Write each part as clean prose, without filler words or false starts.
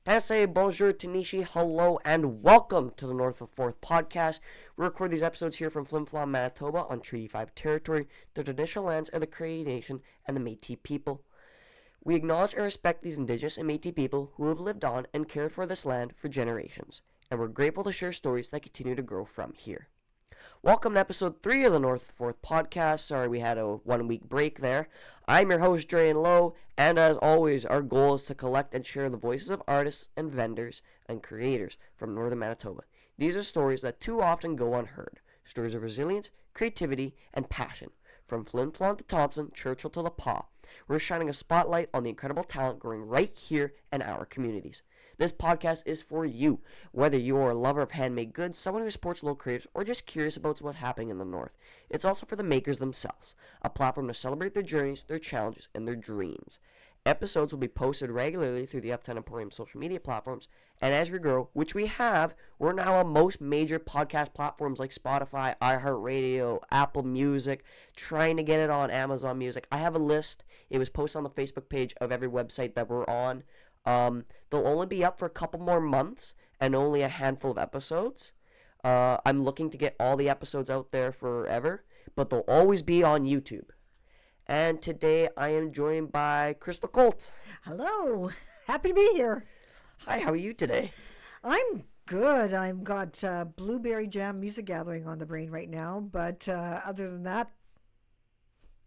I say bonjour to Nishi, hello, and welcome to the North of Fourth podcast. We record these episodes here from Flin Flon, Manitoba on Treaty 5 territory, the traditional lands of the Cree Nation and the Métis people. We acknowledge and respect these Indigenous and Métis people who have lived on and cared for this land for generations, and we're grateful to share stories that continue to grow from here. Welcome to episode 3 of the North of Fourth podcast. Sorry we had a 1 week break there. I'm your host, Drayden Lowe, and as always, our goal is to collect and share the voices of artists and vendors and creators from Northern Manitoba. These are stories that too often go unheard. Stories of resilience, creativity, and passion. From Flin Flon to Thompson, Churchill to La Pas, we're shining a spotlight on the incredible talent growing right here in our communities. This podcast is for you, whether you are a lover of handmade goods, someone who supports local creators, or just curious about what's happening in the North. It's also for the makers themselves, a platform to celebrate their journeys, their challenges, and their dreams. Episodes will be posted regularly through the Uptown Emporium social media platforms, and as we grow, which we have, we're now on most major podcast platforms like Spotify, iHeartRadio, Apple Music, trying to get it on Amazon Music. I have a list. It was posted on the Facebook page of every website that we're on. They'll only be up for a couple more months and only a handful of episodes. I'm looking to get all the episodes out there forever, but they'll always be on YouTube. And today I am joined by Crystal Kolt. Hello. Happy to be here. Hi, how are you today? I'm good. I've got Blueberry Jam music gathering on the brain right now, but other than that,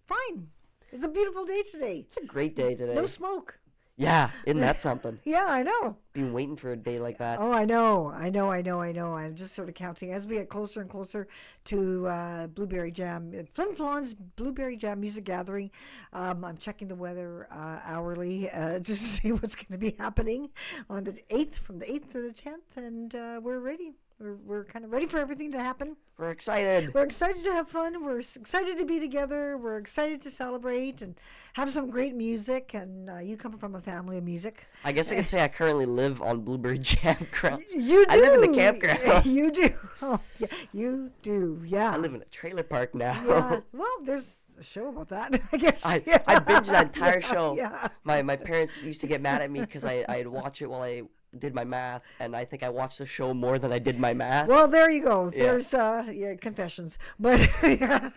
fine. It's a beautiful day today. It's a great day today. No smoke. Yeah, isn't that something? Yeah, I know. Been waiting for a day like that. Oh, I know. I'm just sort of counting as we get closer and closer to Blueberry Jam. Flin Flon's Blueberry Jam music gathering. I'm checking the weather hourly just to see what's going to be happening on the 8th, from the 8th to the 10th, and we're ready. We're kind of ready for everything to happen. We're excited. We're excited to have fun. We're excited to be together. We're excited to celebrate and have some great music. And you come from a family of music. I guess I could say I currently live on Blueberry Jam grounds. You do. I live in the campground. You do. Oh, yeah, you do. Yeah. I live in a trailer park now. Yeah. Well, there's a show about that, I guess. I binged that entire show. Yeah. My parents used to get mad at me because I'd watch it while I did my math, and I think I watched the show more than I did my math. Well, there you go. Yeah. There's confessions, but yeah.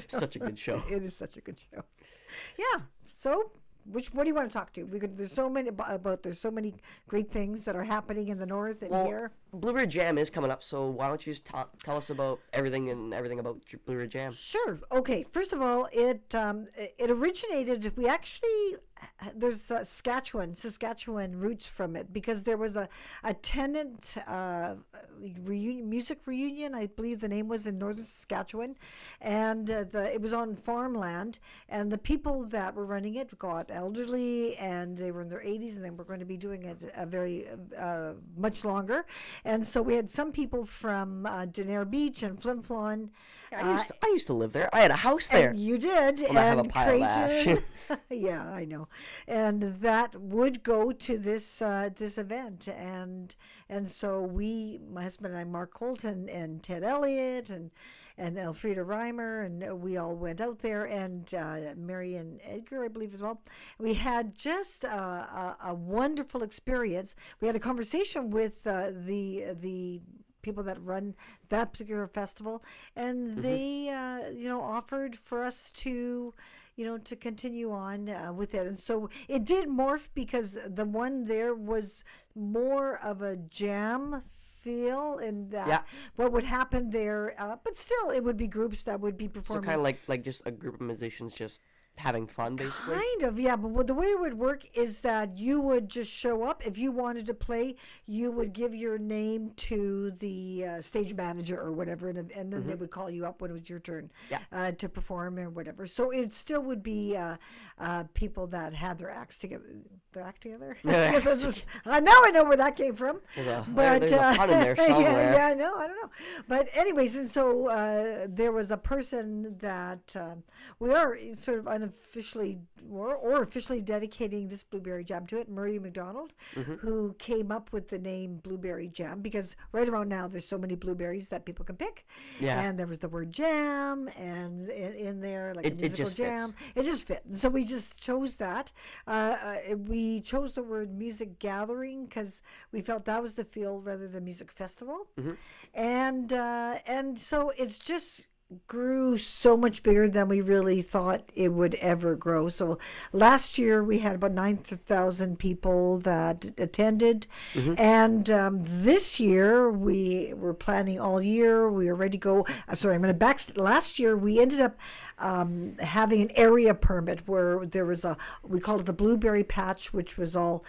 Such a good show. It is such a good show. Yeah. So, what do you want to talk to? There's so many great things that are happening in the North and here. Blueberry Jam is coming up, so why don't you just tell us about everything about your Blueberry Jam? Sure. Okay. First of all, it originated. There's Saskatchewan roots from it, because there was a tenant music reunion. I believe the name was in northern Saskatchewan, and it was on farmland, and the people that were running it got elderly, and they were in their 80s, and they were going to be doing it very much longer. And so we had some people from Denair Beach and Flin Flon. I used to live there. I had a house there. And you did. Well, I have a pile of ash. Yeah, I know. And that would go to this event, and so my husband and I, Mark Holt and Ted Elliott and Elfrida Reimer, and we all went out there, and Mary and Edgar, I believe, as well. We had just a wonderful experience. We had a conversation with the people that run that particular festival, and they offered for us to continue on with it. And so it did morph, because the one there was more of a jam feel, and that what would happen there, but still it would be groups that would be performing. So kind of like just a group of musicians just having fun, basically? Kind of, yeah. But the way it would work is that you would just show up. If you wanted to play, you would give your name to the stage manager or whatever, and then they would call you up when it was your turn to perform or whatever. So it still would be people that had their acts together. Their act together? Now I know where that came from. There's a pun in there somewhere. Yeah, I know. I don't know. But anyways, and so there was a person that we are sort of unofficially or officially dedicating this Blueberry Jam to it, Murray McDonald, who came up with the name Blueberry Jam, because right around now there's so many blueberries that people can pick. Yeah. And there was the word jam and in there, like a musical jam. Fits. It just fit. So we just chose that. We we chose the word music gathering because we felt that was the feel rather than music festival. And so it's just grew so much bigger than we really thought it would ever grow. So last year we had about 9,000 people that attended, and this year we were planning all year. We were ready to go. Sorry, I'm going to back. Last year we ended up having an area permit where there was we called it the Blueberry Patch, which was all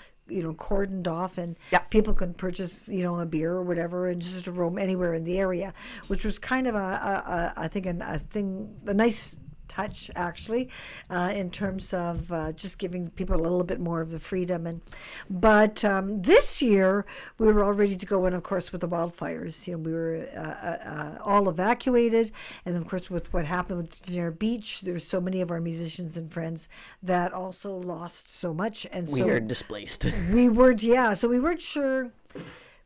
cordoned off, and people can purchase, a beer or whatever, and just roam anywhere in the area, which was kind of I think a nice touch actually, in terms of just giving people a little bit more of the freedom. But this year we were all ready to go, and of course with the wildfires, we were all evacuated, and of course with what happened with Daenerys Beach, there's so many of our musicians and friends that also lost so much, and we were displaced. We weren't sure.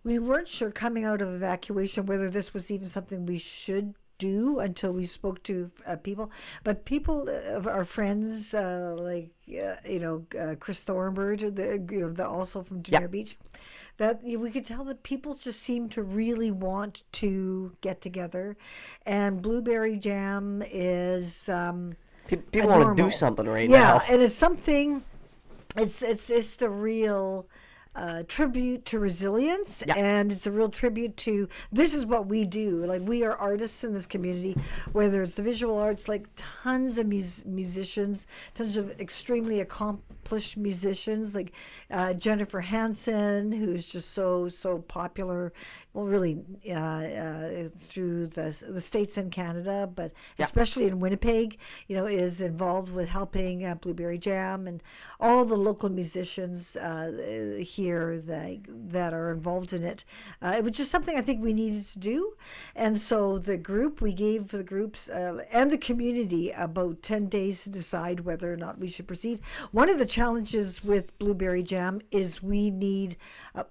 We weren't sure coming out of evacuation whether this was even something we should do until we spoke to people. But people of our friends, like Chris Thornbird, the also from Daenerys Beach, that we could tell that people just seem to really want to get together, and Blueberry Jam is people want to do something right now. Yeah, and it's something. It's the real tribute to resilience, and it's a real tribute to this is what we do. Like, we are artists in this community, whether it's the visual arts, like tons of musicians, tons of extremely accomplished musicians, like Jennifer Hansen, who's just so popular. Well, really through the States and Canada, but especially in Winnipeg, is involved with helping Blueberry Jam, and all the local musicians here that are involved in it. It was just something I think we needed to do. And so we gave the groups and the community about 10 days to decide whether or not we should proceed. One of the challenges with Blueberry Jam is we need,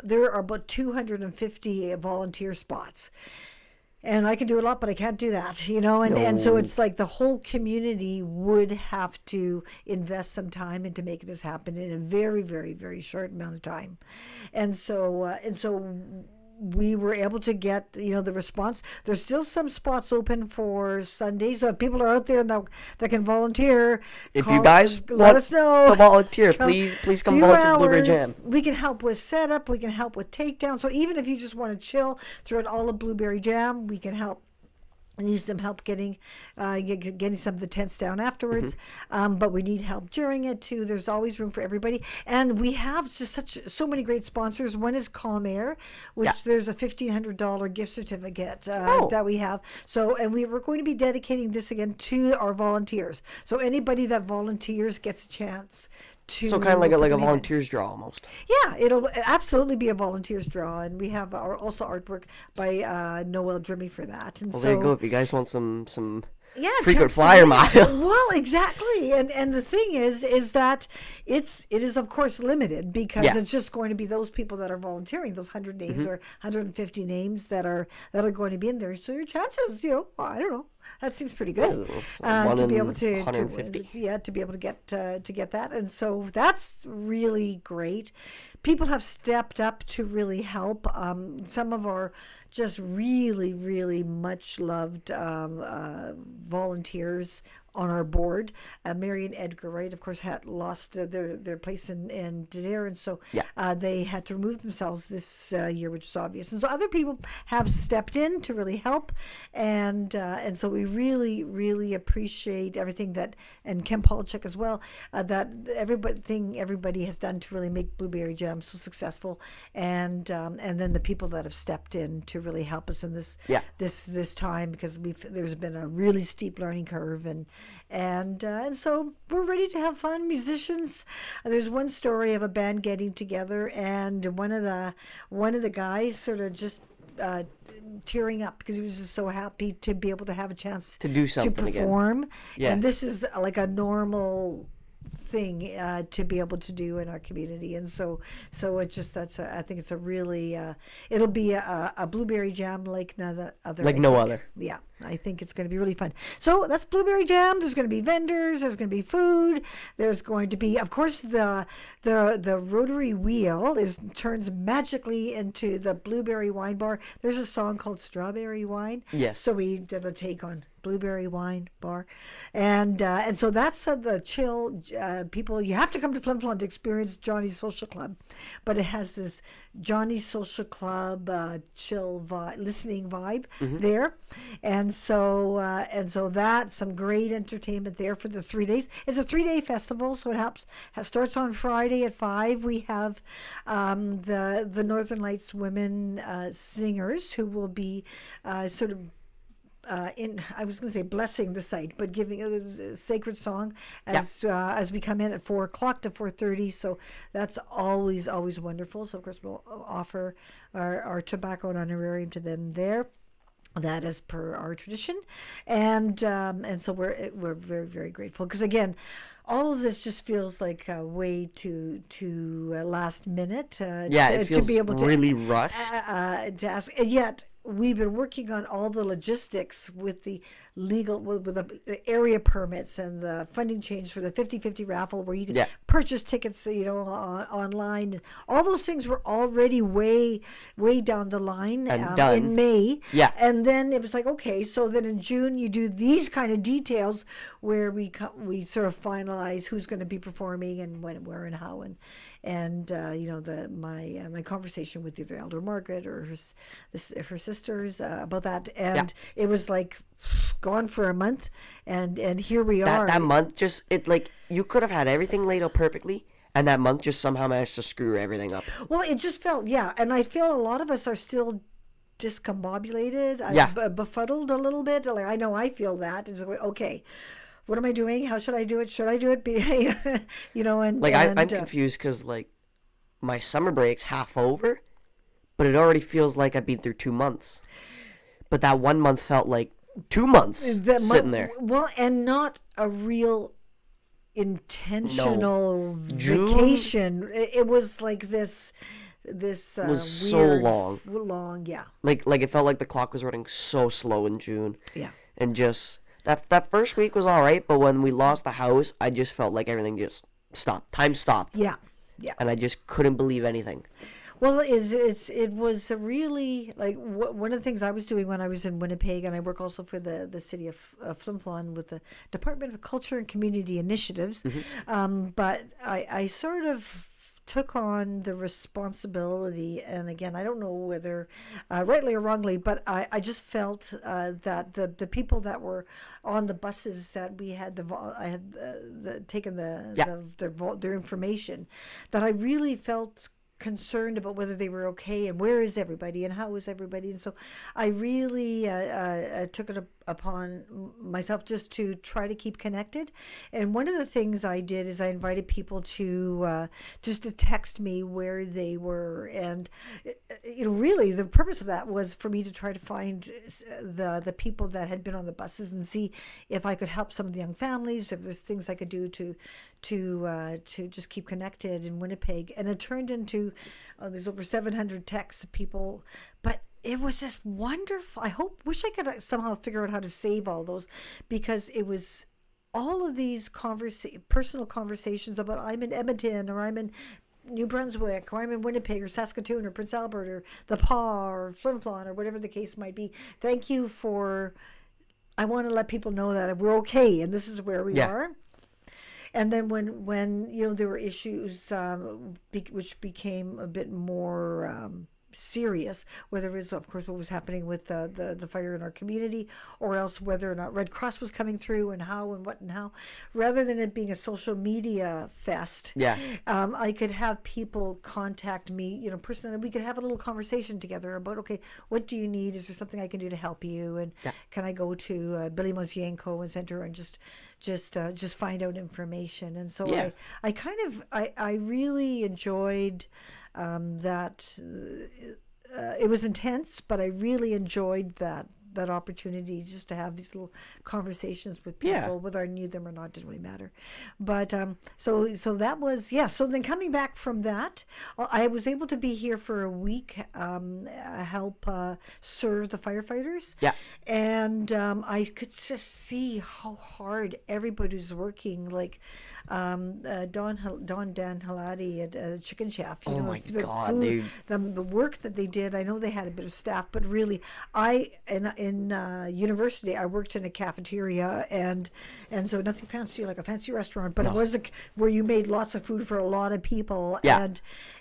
there are about 250 volunteer spots. And I can do a lot, but I can't do that, and so it's like the whole community would have to invest some time into making this happen in a very, very, very short amount of time. And so we were able to get, the response. There's still some spots open for Sundays. So if people are out there that can volunteer, if you guys let us know to volunteer, please come volunteer to Blueberry Jam. We can help with setup. We can help with takedown. So even if you just want to chill throughout all of Blueberry Jam, we can help and use some help getting some of the tents down afterwards. But we need help during it too. There's always room for everybody, and we have just so many great sponsors. One is Calm Air, which there's a $1,500 gift certificate that we have. So, and we're going to be dedicating this again to our volunteers. So anybody that volunteers gets a chance. So kind of like a volunteers draw almost. Yeah, it'll absolutely be a volunteers draw, and we have also artwork by Noel Drimmy for that. And there you go. If you guys want some frequent chance flyer mile. Well, exactly, and the thing is that it is of course limited because it's just going to be those people that are volunteering, those 100 names or 150 names that are going to be in there. So your chances, I don't know. That seems pretty good to be able to be able to get that, and so that's really great. People have stepped up to really help. Some of our just really, really much loved volunteers on our board. Mary and Edgar Wright, of course, had lost their place in Daenerys, and so they had to remove themselves this year, which is obvious. And so other people have stepped in to really help, and so we really, really appreciate everything that, and Ken Polachek as well, that everybody has done to really make Blueberry Jam so successful, and then the people that have stepped in to really help us in this time, because there's been a really steep learning curve, and so we're ready to have fun. Musicians, there's one story of a band getting together, and one of the guys sort of just tearing up because he was just so happy to be able to have a chance to do something to perform again. And this is like a normal thing to be able to do in our community. And so it's just I think it's a really it'll be a blueberry jam like no other. Like no other. Yeah, I think it's going to be really fun. So that's blueberry jam. There's going to be vendors. There's going to be food. There's going to be, of course, the rotary wheel turns magically into the blueberry wine bar. There's a song called Strawberry Wine. Yes. So we did a take on blueberry wine bar, and so that's the chill people. You have to come to Flin Flon to experience Johnny's Social Club, but it has this Johnny's Social Club chill listening vibe there, and so that some great entertainment there for the 3 days. It's a 3-day festival, so it starts on Friday at 5. We have the Northern Lights women singers who will be sort of I was going to say blessing the site, but giving a sacred song as we come in at 4:00 to 4:30. So that's always wonderful. So of course we'll offer our tobacco and honorarium to them there. That is per our tradition, and so we're very, very grateful, because again, all of this just feels like way too last minute. It feels to be able to really rushed. To ask, and yet we've been working on all the logistics with the legal, with the area permits and the funding change for the 50-50 raffle, where you can purchase tickets, online. And all those things were already way down the line in May. Yeah. And then it was like, okay, so then in June you do these kind of details where we sort of finalize who's going to be performing and when, where, and how, and my conversation with either Elder Margaret or her sisters about that, and it was like gone for a month, and here we are. That month just you could have had everything laid out perfectly, and that month just somehow managed to screw everything up. Well, it just felt and I feel a lot of us are still discombobulated, befuddled a little bit. Like, I know I feel that. It's like, okay, what am I doing? How should I do it? Should I do it? I'm confused because my summer break's half over, but it already feels like I've been through 2 months. But that 1 month felt like 2 months sitting there. Well, and not a real intentional vacation. It was like this was weird, so long. Yeah. Like it felt like the clock was running so slow in June. Yeah. And just that first week was all right, but when we lost the house, I just felt like everything just stopped. Time stopped. Yeah. And I just couldn't believe anything. Well, it was a really, one of the things I was doing when I was in Winnipeg, and I work also for the city of Flin Flon with the Department of Culture and Community Initiatives, but I sort of took on the responsibility, and again, I don't know whether rightly or wrongly, but I just felt that the people that were on the buses that we had, I had taken their information, that I really felt concerned about whether they were okay and where is everybody and how is everybody. And so I really took it upon myself just to try to keep connected. And one of the things I did is I invited people to just to text me where they were. And really the purpose of that was for me to try to find the people that had been on the buses and see if I could help some of the young families, if there's things I could do to just keep connected in Winnipeg. And it turned into there's over 700 texts of people, but it was just wonderful. Wish I could somehow figure out how to save all those, because it was all of these personal conversations about I'm in Edmonton, or I'm in New Brunswick, or I'm in Winnipeg, or Saskatoon, or Prince Albert, or the Pas, or Flin Flon, or whatever the case might be. Thank you I want to let people know that we're okay and this is where we are. And then when there were issues which became a bit more serious, whether it was, of course, what was happening with the fire in our community, or else whether or not Red Cross was coming through, and how and what and how, rather than it being a social media fest, I could have people contact me, personally, and we could have a little conversation together about, okay, what do you need? Is there something I can do to help you? And can I go to Billy Mosienko and Center and just find out information? And so I really enjoyed that. It was intense, but I really enjoyed that that opportunity just to have these little conversations with people, Yeah. whether I knew them or not didn't really matter. But so that was, yeah. So then coming back from that, I was able to be here for a week, help serve the firefighters. Yeah. And I could just see how hard everybody's working. Like Dan Halati at Chicken Chef. You Oh know, my the God, food, dude. the work that they did. I know they had a bit of staff, but really, in university I worked in a cafeteria, and so nothing fancy like a fancy restaurant, but it was where you made lots of food for a lot of people. Yeah.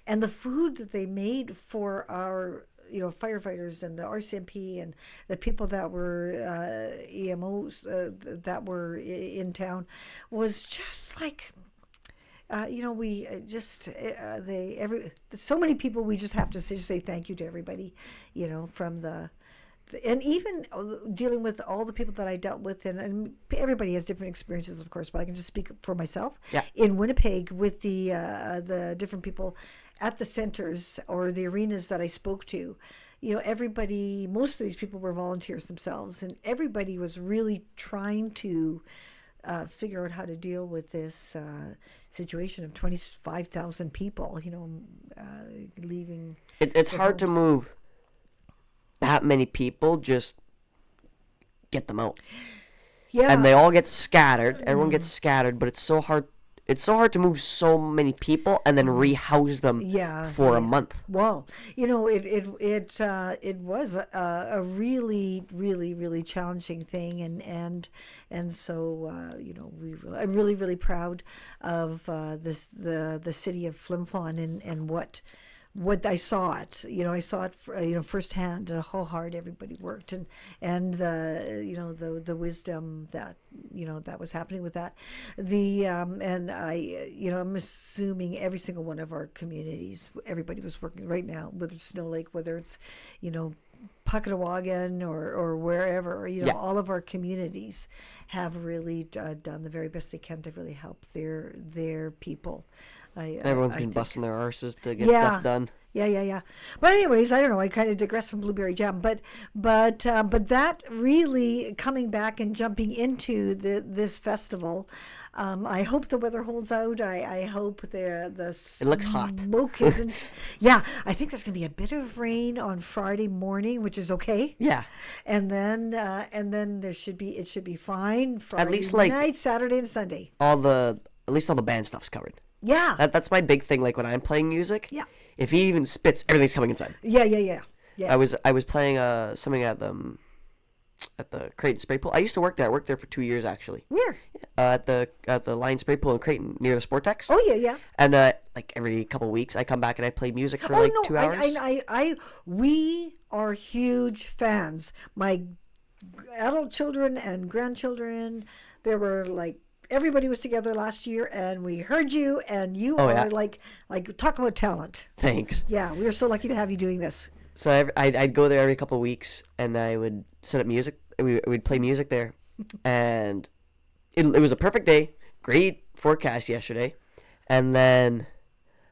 And the food that they made for our firefighters and the RCMP and the people that were EMOs that were in town was just like we just so many people. We just have to say thank you to everybody, from and even dealing with all the people that I dealt with, and everybody has different experiences, of course, but I can just speak for myself. Yeah. In Winnipeg, with the different people at the centers or the arenas that I spoke to, everybody, most of these people were volunteers themselves, and everybody was really trying to figure out how to deal with this situation of 25,000 people, leaving. It's hard to move that many people, just get them out. Yeah. And they all get scattered. Everyone gets scattered, but it's so hard. It's so hard to move so many people and then rehouse them for a month. Well, it was a really, really, really challenging thing, and so I'm really, really proud of the city of Flin Flon and what I saw it. I saw it firsthand, how hard everybody worked, and the wisdom that that was happening with that. And I'm assuming every single one of our communities, everybody was working right now, whether it's Snow Lake, whether it's Puckatawagan or wherever, all of our communities have really done the very best they can to really help their people. Everyone's been busting their arses to get stuff done. Yeah. But anyways, I don't know. I kind of digress from Blueberry Jam, but that really coming back and jumping into this festival. I hope the weather holds out. I hope it looks hot. Smoke isn't. Yeah, I think there's going to be a bit of rain on Friday morning, which is okay. Yeah. And then it should be fine. Friday At least night, Saturday and Sunday. At least all the band stuff's covered. Yeah. That's my big thing. Like when I'm playing music. Yeah. If he even spits, everything's coming inside. Yeah. I was playing something at the Creighton spray pool. I used to work there. I worked there for 2 years actually. Where? At the Lion spray pool in Creighton near the Sportex. Oh yeah. And like every couple of weeks, I come back and I play music for 2 hours. We are huge fans. My adult children and grandchildren, there were like. Everybody was together last year, and we heard you, and you are like talk about talent. Thanks. Yeah, we are so lucky to have you doing this. So I'd go there every couple of weeks, and I would set up music. We'd play music there, and it was a perfect day. Great forecast yesterday, and then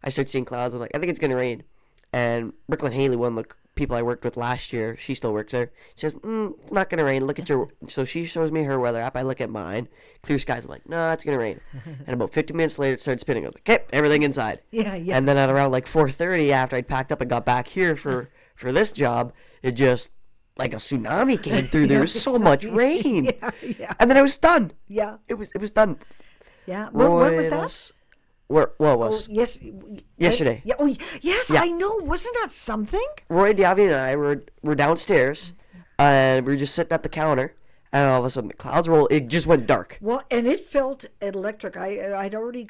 I started seeing clouds. I'm like, I think it's gonna rain. And Brooklyn Haley, one of the people I worked with last year, she still works there. She says, it's not going to rain. Look at your... So she shows me her weather app. I look at mine. Clear skies. I'm like, no, it's going to rain. And about 50 minutes later, it started spinning. I was like, okay, everything inside. Yeah. And then at around like 4:30, after I'd packed up and got back here for this job, it just... like a tsunami came through. There was so much rain. Yeah. And then I was done. Yeah. It was done. Yeah. When was that? What was? Oh, yes. Yesterday. Yeah. Oh, yes. Yeah. I know. Wasn't that something? Roy Davi and I were downstairs, and we were just sitting at the counter, and all of a sudden the clouds rolled. It just went dark. Well, and it felt electric. I'd already.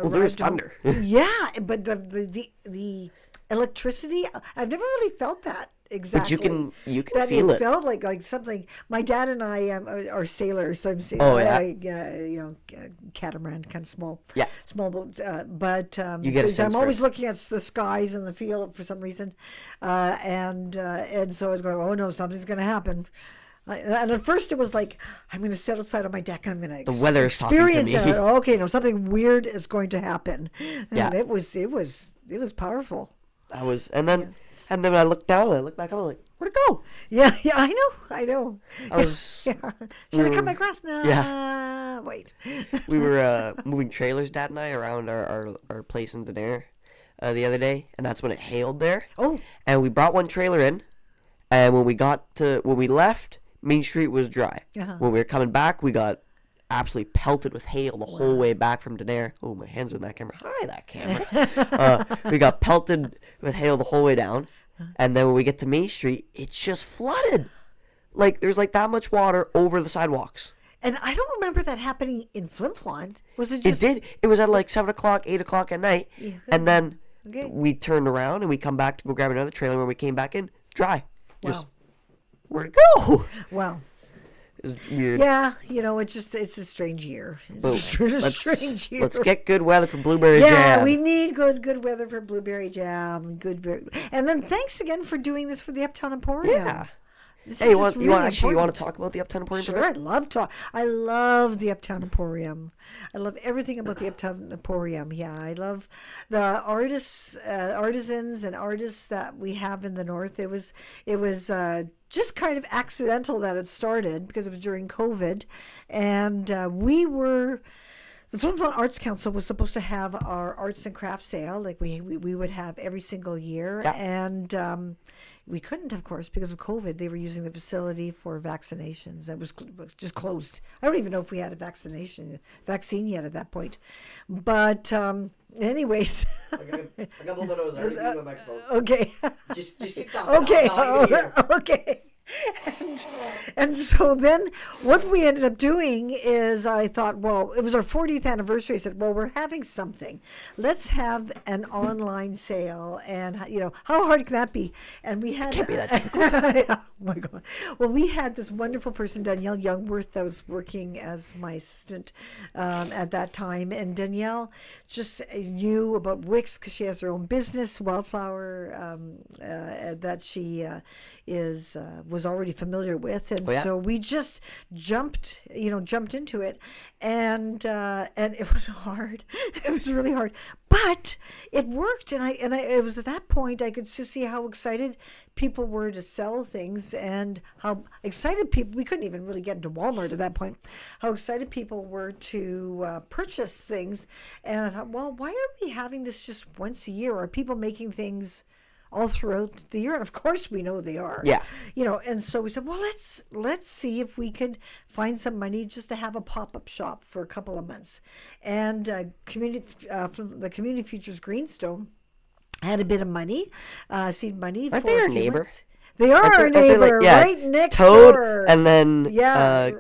Well, there was thunder. Yeah, but the electricity. I've never really felt that. Exactly. But you can that feel it. It felt like something. My dad and I are sailors. I'm saying, catamaran, kind of small. Yeah. Small boat. But you get a sense I'm always looking at the skies and the field for some reason, and so I was going, oh no, something's going to happen. And at first it was like, I'm going to sit outside on my deck and I'm going to experience it. Okay, no, something weird is going to happen. And yeah. it was powerful. And then And then when I looked down, I looked back up, I'm like, where'd it go? Yeah, I know. I was... Yeah. Should I cut my grass? No. Yeah. Wait. We were moving trailers, Dad and I, around our place in Denair the other day, and that's when it hailed there. Oh. And we brought one trailer in, and when we left, Main Street was dry. Uh-huh. When we were coming back, we got absolutely pelted with hail the whole way back from Denair. Oh, my hand's in that camera. Hi, that camera. We got pelted with hail the whole way down, and then when we get to Main Street, it's just flooded. Like, there's like that much water over the sidewalks. And I don't remember that happening in Flin Flon. Was it just... It did. It was at like 7 o'clock, 8 o'clock at night. Yeah. And then Okay. we turned around and we come back to go grab another trailer. When we came back in, dry. Just, Wow. where'd it go? Wow. It was weird. Yeah, it's a strange year. It's a strange year. Let's get good weather for blueberry Yeah, jam. we need good weather for blueberry jam. And then thanks again for doing this for the Uptown Emporium. Yeah. This Hey, is you just want really to important. talk about the Uptown Emporium? for a Sure, bit? I love the Uptown Emporium. I love everything about the Uptown Emporium. Yeah, I love the artists, artisans, and artists that we have in the north. It was just kind of accidental that it started because it was during COVID, and we were. The Flin Flon Arts Council was supposed to have our arts and crafts sale, like we would have every single year, Yeah. and we couldn't, of course, because of COVID. They were using the facility for vaccinations. It was just closed. I don't even know if we had a vaccine yet at that point. But anyways. I got blown my nose. I already used my microphone. Okay. Just keep talking. Okay. I'll hear. Okay. And so then what we ended up doing is I thought, well, it was our 40th anniversary. I said, well, we're having something. Let's have an online sale. And, how hard can that be? And we had... Can't be that difficult. Oh, my God. Well, we had this wonderful person, Danielle Youngworth, that was working as my assistant at that time. And Danielle just knew about Wix because she has her own business, Wildflower, that she was already familiar with, and so we just jumped into it, and it was hard. It was really hard, but it worked, and it was at that point I could see how excited people were to sell things, and how excited people. We couldn't even really get into Walmart at that point. How excited people were to purchase things, and I thought, well, why are we having this just once a year? Are people making things all throughout the year? And of course we know they are. Yeah. And so we said, well, let's see if we could find some money just to have a pop-up shop for a couple of months. And the Community Futures Greenstone had a bit of money, seed money. Aren't for they our a few neighbor? months. They are our neighbor, right next Toad, door. and then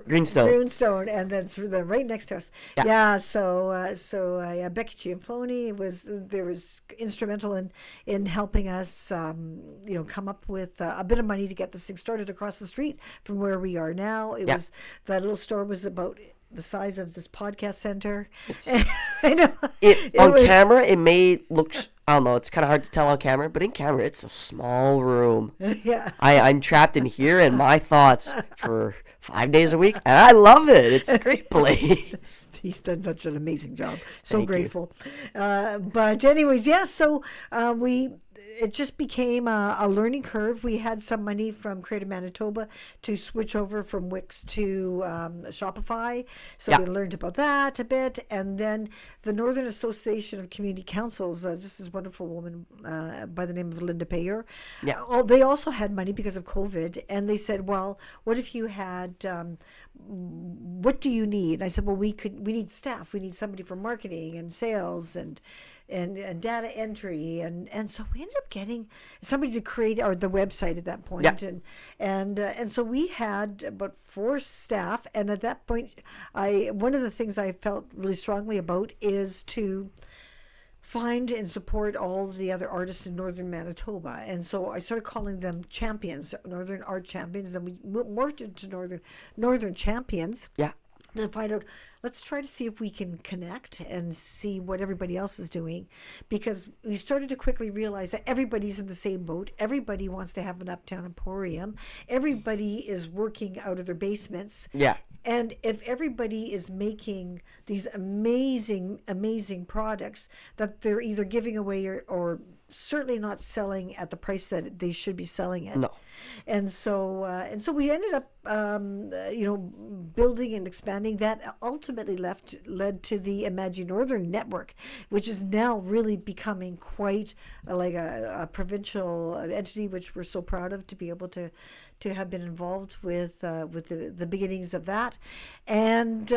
Greenstone. Greenstone. And then they're right next to us. Yeah. Yeah. So Becky Cianfloni was instrumental in helping us, come up with a bit of money to get this thing started across the street from where we are now. That little store was about the size of this podcast center. I know. Camera, it may look. I don't know. It's kind of hard to tell on camera, but in camera, it's a small room. Yeah. I'm trapped in here and my thoughts for 5 days a week, and I love it. It's a great place. He's done such an amazing job. So Thank you. grateful. But anyways, yeah. So it just became a learning curve. We had some money from Creative Manitoba to switch over from Wix to Shopify. So we learned about that a bit. And then the Northern Association of Community Councils, just this wonderful woman by the name of Linda Payer, they also had money because of COVID. And they said, well, what if you had, what do you need? And I said, well, we need staff. We need somebody for marketing and sales and data entry, and so we ended up getting somebody to create the website at that point. And so we had about 4 staff, and at that point one of the things I felt really strongly about is to find and support all of the other artists in Northern Manitoba. And so I started calling them champions, Northern Art Champions. Then we morphed into Northern Champions. Yeah. To find out let's try to see if we can connect and see what everybody else is doing, because we started to quickly realize that everybody's in the same boat. Everybody wants to have an Uptown Emporium. Everybody is working out of their basements. Yeah. And if everybody is making these amazing, amazing products that they're either giving away or certainly not selling at the price that they should be selling it. No. And so we ended up, building and expanding. That ultimately led to the Imagine Northern Network, which is now really becoming quite like a provincial entity, which we're so proud of to be able to have been involved with the beginnings of that, and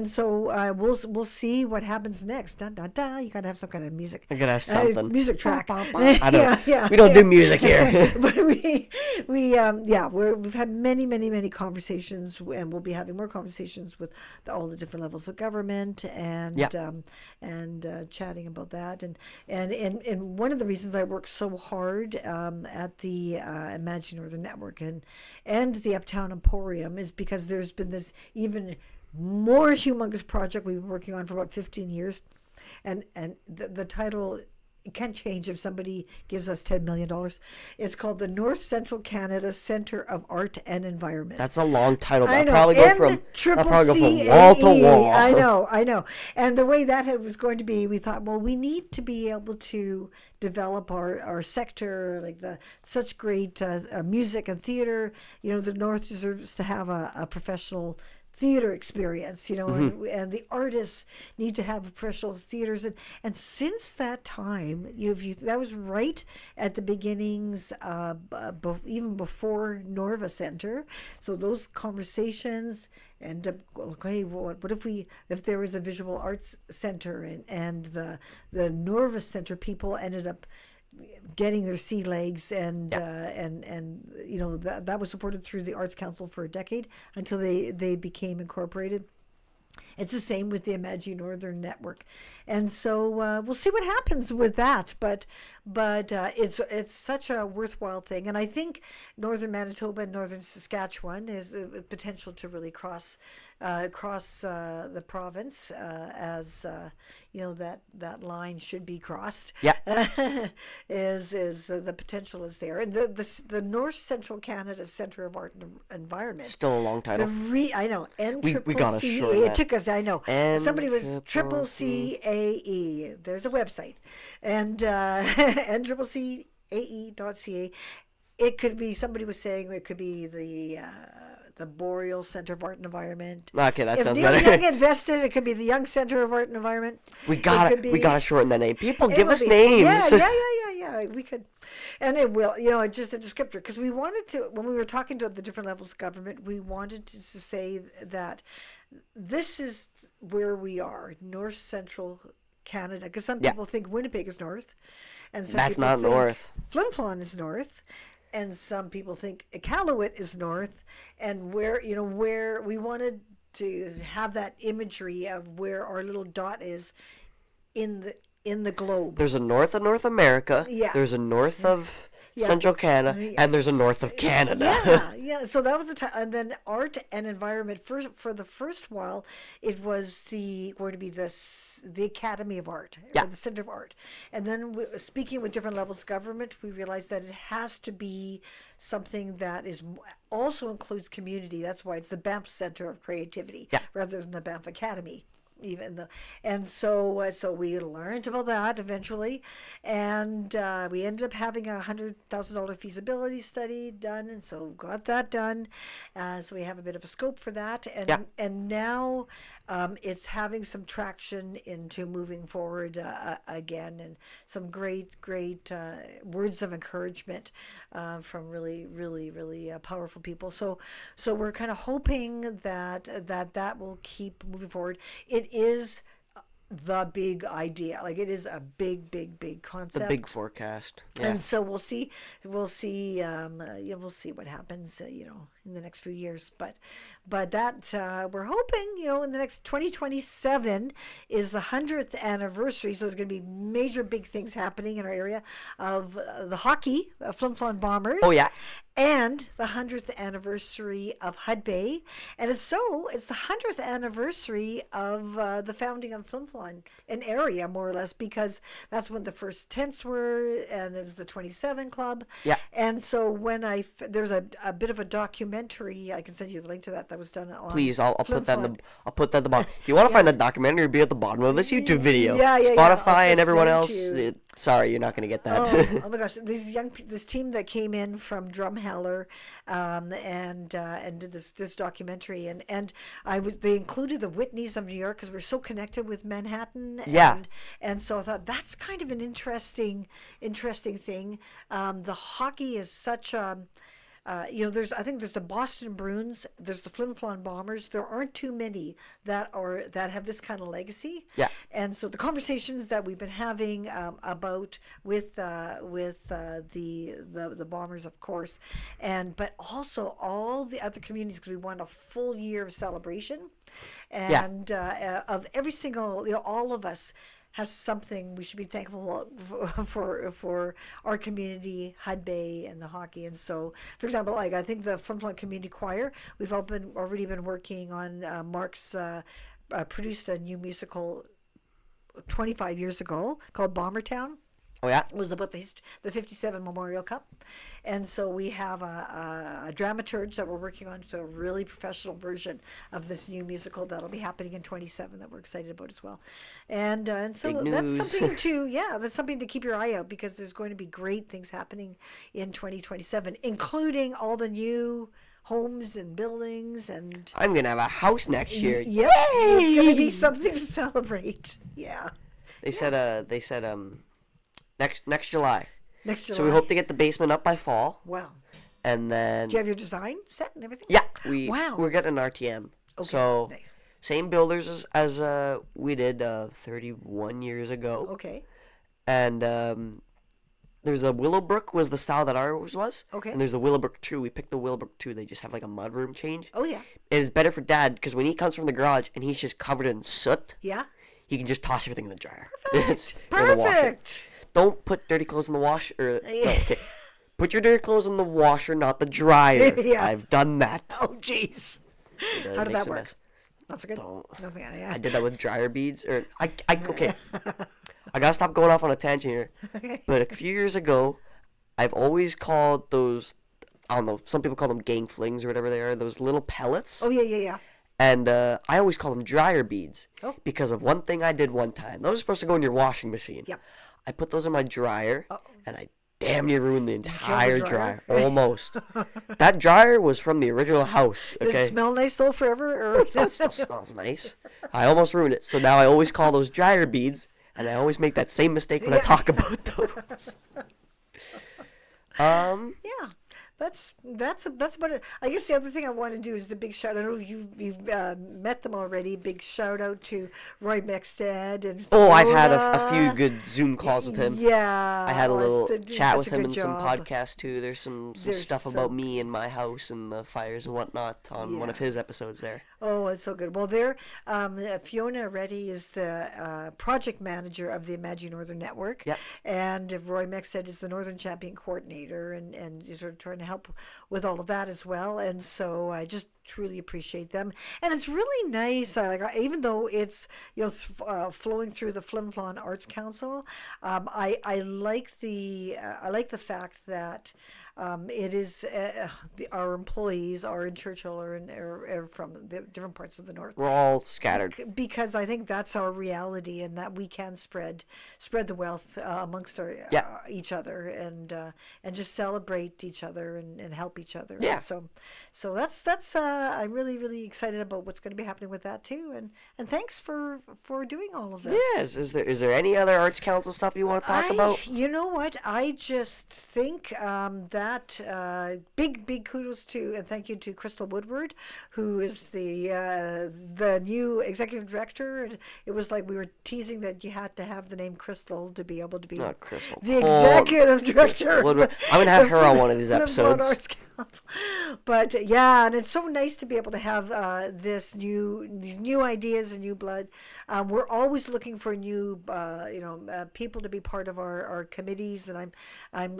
so we'll see what happens next. Da, da, da. You gotta have some kind of music. I gotta have something. Music track. I don't. We don't do music here. But we've had many conversations, and we'll be having more conversations with all the different levels of government, and chatting about that, and one of the reasons I work so hard at the Imagine Northern Network and the Uptown Emporium is because there's been this even more humongous project we've been working on for about 15 years, and the title, it can change if somebody gives us $10 million. It's called the North Central Canada Centre of Art and Environment. That's a long title. I know. Probably go from wall to wall. I know. And the way that was going to be, we thought, well, we need to be able to develop our sector, like such great music and theater. The North deserves to have a professional theater experience, and the artists need to have professional theaters, and since that time, that was right at the beginnings, even before Norva Center. So those conversations, and okay, what if there was a visual arts center, and the Norva Center people ended up getting their sea legs, and that was supported through the Arts Council for a decade until they became incorporated. It's the same with the Imagine Northern Network, and so we'll see what happens with that. But it's such a worthwhile thing, and I think Northern Manitoba and Northern Saskatchewan is the potential to really cross the province, as that line should be crossed. Yeah, is the potential is there, and the North Central Canada Centre of Art and Environment. Still a long title. I know. We got to shorten it took us. I know. Somebody was CCAE. There's a website, and NCCAE.ca. It could be, somebody was saying it could be the Boreal Centre of Art and Environment. Okay, that sounds better. If better. Neil Young invested, it could be the Young Centre of Art and Environment. We gotta shorten that name. People give us names. Yeah. We could, and it will. It's just a descriptor, because we wanted to, when we were talking to the different levels of government, we wanted to say that this is where we are, North Central Canada, because some people think Winnipeg is north, and some that's people not think north. Flin Flon is north, and some people think Iqaluit is north, and where we wanted to have that imagery of where our little dot is in the globe. There's a north of North America. Yeah. There's a north of Central Canada, and there's a north of Canada. Yeah. So that was the time, and then art and environment. For the first while, it was going to be the Academy of Art, or the Center of Art, and then speaking with different levels of government, we realized that it has to be something that also includes community. That's why it's the Banff Center of Creativity rather than the Banff Academy. So we learned about that eventually, and we ended up having a $100,000 feasibility study done, and so got that done. So we have a bit of a scope for that, and now it's having some traction into moving forward again, and some great words of encouragement from really powerful people. So we're kind of hoping that will keep moving forward. It is the big idea, like it is a big concept, the big forecast, and so we'll see what happens in the next few years, but that we're hoping in the next 2027 is the 100th anniversary, so there's going to be major big things happening in our area of the hockey, Flin Flon Bombers, and the 100th anniversary of Hud Bay. And it's the 100th anniversary of the founding of Flin Flon, an area more or less, because that's when the first tents were, and it was the 27 Club. Yeah. And so when there's a bit of a documentary, I can send you the link to that was done on. Please, I'll Flin put that Flon. I'll put that at the bottom. If you want to find that documentary, it'll be at the bottom of this YouTube video. Yeah. I'll Spotify and just everyone send else. you. Sorry, you're not going to get that. Oh my gosh! This team that came in from Drumheller, and did this documentary, and they included the Whitneys of New York because we're so connected with Manhattan. Yeah. And so I thought that's kind of an interesting thing. The hockey is such a. I think there's the Boston Bruins, there's the Flin Flon Bombers. There aren't too many that have this kind of legacy. Yeah. And so the conversations that we've been having about with the Bombers, of course, but also all the other communities, because we want a full year of celebration, and of every single, all of us have something we should be thankful for our community, Hud Bay, and the hockey. And so, for example, I think the Flin Flon Community Choir, we've already been working on. Mark's produced a new musical 25 years ago called Bombertown. Oh, yeah? It was about the 57 Memorial Cup. And so we have a dramaturge that we're working on, so a really professional version of this new musical that'll be happening in 27 that we're excited about as well. And so Big that's news. something to keep your eye out, because there's going to be great things happening in 2027, including all the new homes and buildings. And I'm going to have a house next year. Yep, it's going to be something to celebrate. Yeah. They said next July. Next July. So we hope to get the basement up by fall. Wow. And then Do you have your design set and everything? yeah, Wow. we're getting an RTM. Okay, So nice. same builders as we did 31 years ago. Okay. And there's a Willowbrook was the style that ours was. Okay. And there's a Willowbrook 2. We picked the Willowbrook 2. They just have like a mudroom change. Oh, yeah. And it's better for Dad because when he comes from the garage and he's just covered in soot, Yeah. he can just toss everything in the dryer. Perfect. Or the washer. Perfect. Don't put dirty clothes in the washer. Okay. Put your dirty clothes in the washer, not the dryer. Yeah. I've done that. Oh, jeez. It How did makes that a work? mess. That's a good. Don't. Nothing. I did that with dryer beads. Okay. I gotta stop going off on a tangent here. Okay. But a few years ago, I've always called those, I don't know, some people call them gang flings or whatever they are, those little pellets. Oh, yeah. And I always call them dryer beads. Oh. Because of one thing I did one time. Those are supposed to go in your washing machine. Yep. I put those in my dryer, Uh-oh. and I damn near ruined the kill the entire dryer? dryer. Almost. That dryer was from the original house. Does Okay. it smell nice though forever? Or No, it still smells nice. I almost ruined it. So now I always call those dryer beads, and I always make that same mistake when I talk about those. Yeah. That's about it. I guess the other thing I want to do is the big shout. I know you've met them already. Big shout out to Roy Mexted and. Oh, I've had a Fiona. few good Zoom calls with him. Yeah. I had a little doing chat such with a him good in some job. podcasts too. There's some There's stuff so- about me and my house and the fires and whatnot on one of his episodes there. Oh, it's so good. Well, Fiona Reddy is the project manager of the Imagine Northern Network. Yep. And Roy Mexted is the Northern Champion Coordinator and sort of trying to help with all of that as well. And so I just truly appreciate them. And it's really nice, even though it's flowing through the Flin Flon Arts Council, I like the fact that it is our employees are in Churchill or are from the different parts of the north. We're all scattered. Because I think that's our reality, and that we can spread the wealth amongst each other and just celebrate each other and help each other. Yeah. So that's I'm really excited about what's going to be happening with that too. And thanks for doing all of this. Yes. Is there any other Arts Council stuff you want to talk about? You know what? I just think that big kudos to and thank you to Crystal Woodward, who is the new executive director. And it was like we were teasing that you had to have the name Crystal to be able to be Not Crystal the Kolt. executive director. I'm gonna have her on one of these Flin Flon episodes. Arts But yeah, and it's so nice to be able to have these new ideas and new blood. We're always looking for new, people to be part of our committees, and I'm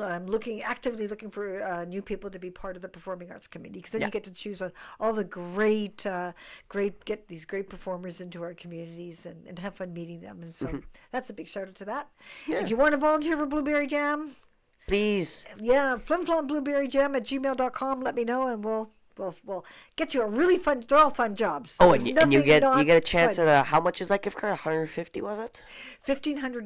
actively looking for new people to be part of the Performing Arts Committee, because then you get to choose on all the get these great performers into our communities and have fun meeting them. And so that's a big shout out to that. Yeah. If you want to volunteer for Blueberry Jam, please. Yeah, flinflonblueberryjam@gmail.com. Let me know, and we'll get you a really fun. They're all fun jobs. Oh, There's and you get a chance fun. at how much is that gift card? $150 was it? $1,500.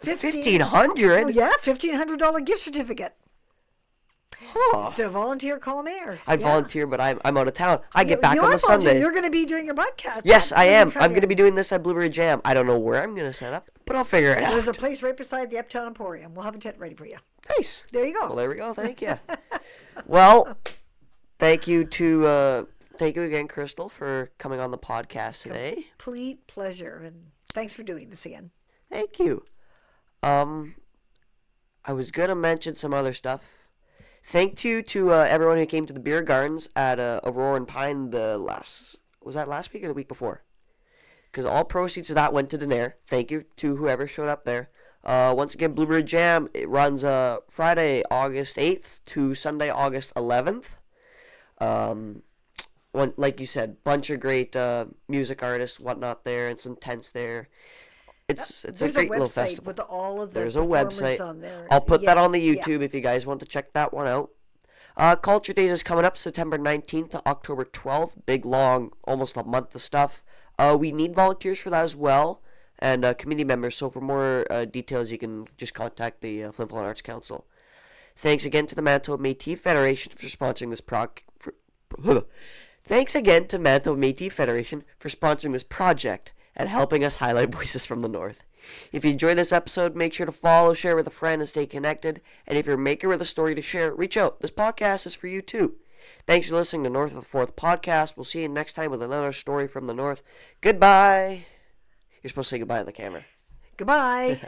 $1,500. Oh yeah, $1,500 gift certificate. Huh. To volunteer, call mayor. I'd volunteer, but I'm out of town. I get back you on are the Sunday. You're going to be doing your podcast. Yes, I am. I'm going to be doing this at Blueberry Jam. I don't know where I'm going to set up, but I'll figure it out. There's a place right beside the Uptown Emporium. We'll have a tent ready for you. Nice. There you go. Well, there we go. Thank you. Well, thank you again, Crystal, for coming on the podcast today. Complete pleasure, and thanks for doing this again. Thank you. I was going to mention some other stuff. Thank you to everyone who came to the beer gardens at Aurora and Pine was that last week or the week before? Because all proceeds of that went to Denair. Thank you to whoever showed up there. Once again, Blueberry Jam, it runs Friday, August 8th to Sunday, August 11th. Like you said, bunch of great music artists, whatnot there, and some tents there. It's a great little festival. With all of the There's a performers website on there. I'll put that on the YouTube if you guys want to check that one out. Culture Days is coming up September 19th to October 12th. Big, long, almost a month of stuff. We need volunteers for that as well, and committee members. So for more details, you can just contact the Flin Flon Arts Council. Thanks again to the Manitoba Métis Federation for sponsoring this Thanks again to Manitoba Métis Federation for sponsoring this project and helping us highlight voices from the North. If you enjoyed this episode, make sure to follow, share with a friend, and stay connected. And if you're a maker with a story to share, reach out. This podcast is for you too. Thanks for listening to North of the Fourth podcast. We'll see you next time with another story from the North. Goodbye. You're supposed to say goodbye to the camera. Goodbye.